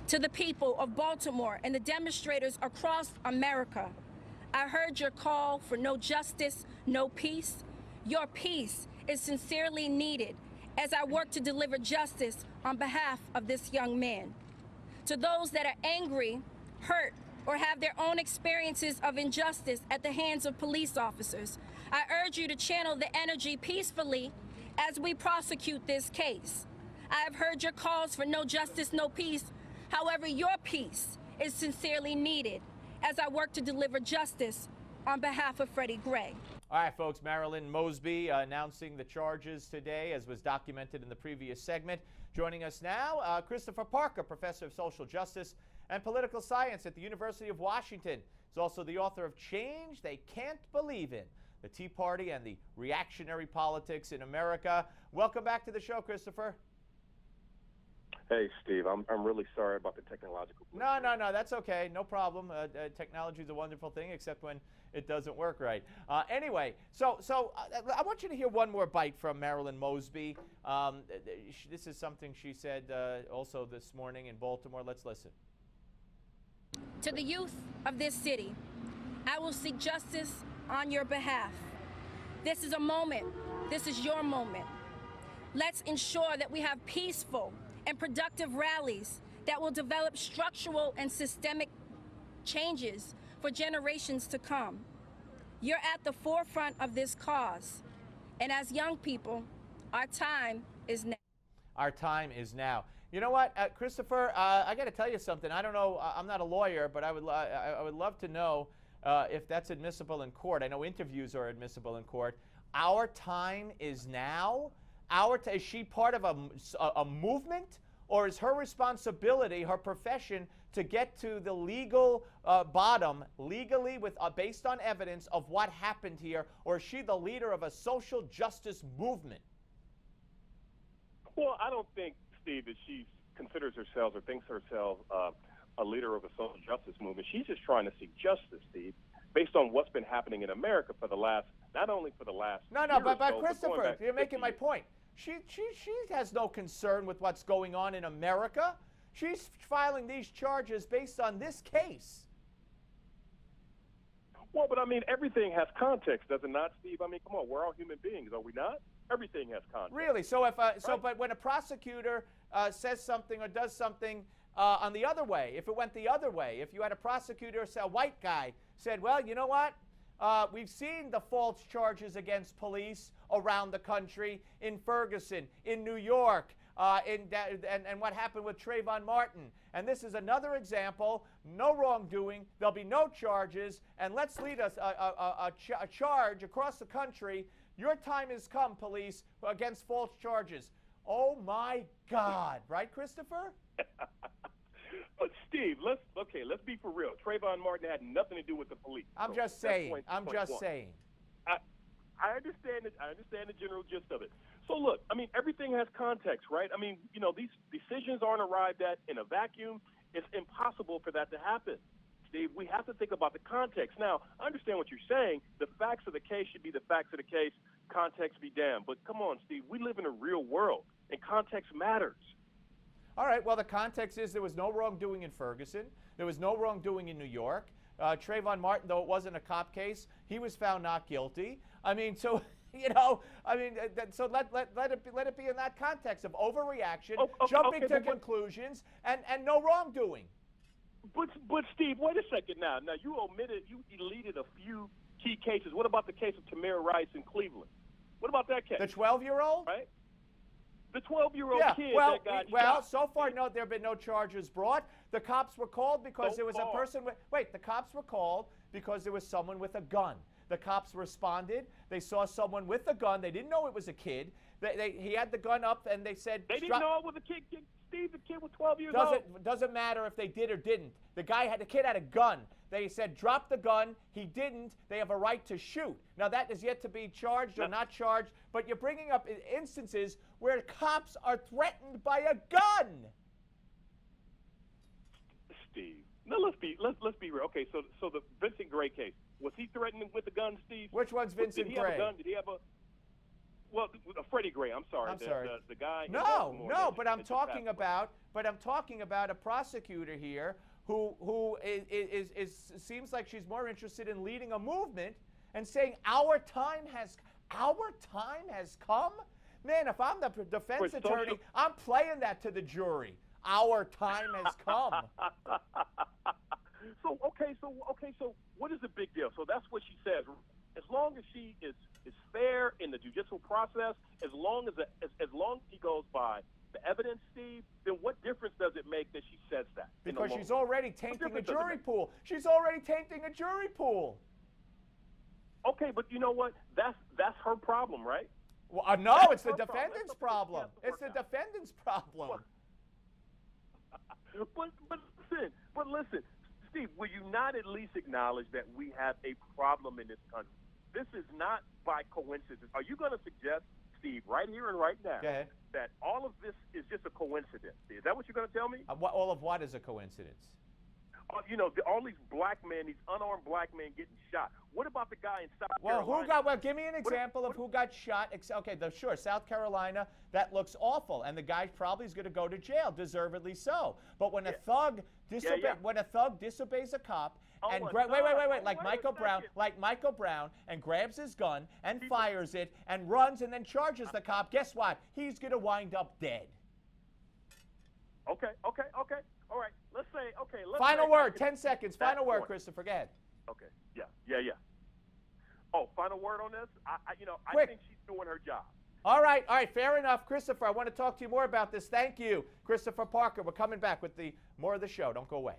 To the people of Baltimore and the demonstrators across America, I heard your call for no justice, no peace. Your peace is sincerely needed as I work to deliver justice on behalf of this young man. To those that are angry, hurt, or have their own experiences of injustice at the hands of police officers, I urge you to channel the energy peacefully as we prosecute this case. I have heard your calls for no justice, no peace. However, your peace is sincerely needed as I work to deliver justice on behalf of Freddie Gray. All right, folks, Marilyn Mosby announcing the charges today, as was documented in the previous segment. Joining us now, Christopher Parker, professor of social justice and political science at the University of Washington. He's also the author of Change They Can't Believe In, the Tea Party and the Reactionary Politics in America. Welcome back to the show, Christopher. Hey, Steve, I'm really sorry about the technological. No, that's okay. No problem. Technology is a wonderful thing, except when it doesn't work right. Anyway, so I want you to hear one more bite from Marilyn Mosby. This is something she said also this morning in Baltimore. Let's listen. To the youth of this city, I will seek justice on your behalf. This is a moment. This is your moment. Let's ensure that we have peaceful and productive rallies that will develop structural and systemic changes for generations to come. You're at the forefront of this cause, and as young people, our time is now. Our time is now. You know what, Christopher, I got to tell you something. I don't know, I'm not a lawyer, but I would love to know if that's admissible in court. I know interviews are admissible in court. Our time is now? Is she part of a movement, or is her responsibility, her profession, to get to the legal bottom, legally, with based on evidence of what happened here, or is she the leader of a social justice movement? Well, I don't think, Steve, that she considers herself or thinks herself a leader of a social justice movement. She's just trying to seek justice, Steve, based on what's been happening in America for the last, not only for the last No, but Christopher, you're making my point. She has no concern with what's going on in America. She's filing these charges based on this case. Well, but I mean, everything has context, does it not, Steve? I mean, come on, we're all human beings, are we not? Everything has context. Really? So but when a prosecutor says something or does something on the other way, if it went the other way, if you had a prosecutor, say a white guy, said, well, you know what? We've seen the false charges against police around the country, in Ferguson, in New York, and what happened with Trayvon Martin. And this is another example, no wrongdoing, there'll be no charges, and let's lead us a charge across the country. Your time has come, police, against false charges. Oh, my God. Right, Christopher? But, Steve, let's be for real. Trayvon Martin had nothing to do with the police. I'm just saying. I understand it. I understand the general gist of it. So, look, I mean, everything has context, right? I mean, you know, these decisions aren't arrived at in a vacuum. It's impossible for that to happen. Steve, we have to think about the context. Now, I understand what you're saying. The facts of the case should be the facts of the case. Context be damned. But come on, Steve, we live in a real world, and context matters. All right, well, the context is there was no wrongdoing in Ferguson. There was no wrongdoing in New York. Trayvon Martin, though it wasn't a cop case, he was found not guilty. I mean, so, you know, I mean, so let it be in that context of overreaction, jumping to conclusions, and no wrongdoing. But Steve, wait a second now. Now, you deleted a few key cases. What about the case of Tamir Rice in Cleveland? What about that case? The 12-year-old? Right. The 12-year-old kid that got shot. So far, no, there have been no charges brought. The cops were called because there was a person with, the cops were called because there was someone with a gun. The cops responded. They saw someone with a gun. They didn't know it was a kid. He had the gun up, and they said... They didn't know it was a kid. Steve, the kid was 12 years old. Doesn't matter if they did or didn't. The kid had a gun. They said, drop the gun. He didn't. They have a right to shoot. Now, that is yet to be charged or not charged, but you're bringing up instances where cops are threatened by a gun. Steve, now let's be real. Okay, so the Vincent Gray case, was he threatened with a gun, Steve? Which one's Vincent Gray? Did he have a gun? Did he have a... Well, Freddie Gray. I'm sorry. I'm sorry. The guy. No, but I'm talking about a prosecutor here who seems like she's more interested in leading a movement and saying our time has come. Man, if I'm the defense attorney, I'm playing that to the jury. Our time has come. So what is the big deal? So that's what she says. As long as she is fair in the judicial process, as long as she goes by the evidence, Steve, then what difference does it make that she says that? Because she's already tainting a jury pool. She's already tainting a jury pool. Okay, but you know what? That's her problem, right? Well, no, it's the defendant's problem. It's the defendant's problem. But listen, Steve, will you not at least acknowledge that we have a problem in this country? This is not by coincidence. Are you going to suggest, Steve, right here and right now, that all of this is just a coincidence? Is that what you're going to tell me? All of what is a coincidence? All these black men, these unarmed black men getting shot. What about the guy in South Carolina? Well, give me an example of who got shot. Okay, sure, South Carolina, that looks awful, and the guy probably is going to go to jail, deservedly so. But when a thug disobeys a cop, and like Michael Brown, and grabs his gun and fires it and runs and then charges the cop, guess what? He's going to wind up dead. Okay. All right. Let's say. Final word. 10 seconds. Final word, Christopher. Go ahead. Okay. Yeah. Oh, final word on this. I think she's doing her job. All right. Fair enough, Christopher. I want to talk to you more about this. Thank you, Christopher Parker. We're coming back with more of the show. Don't go away.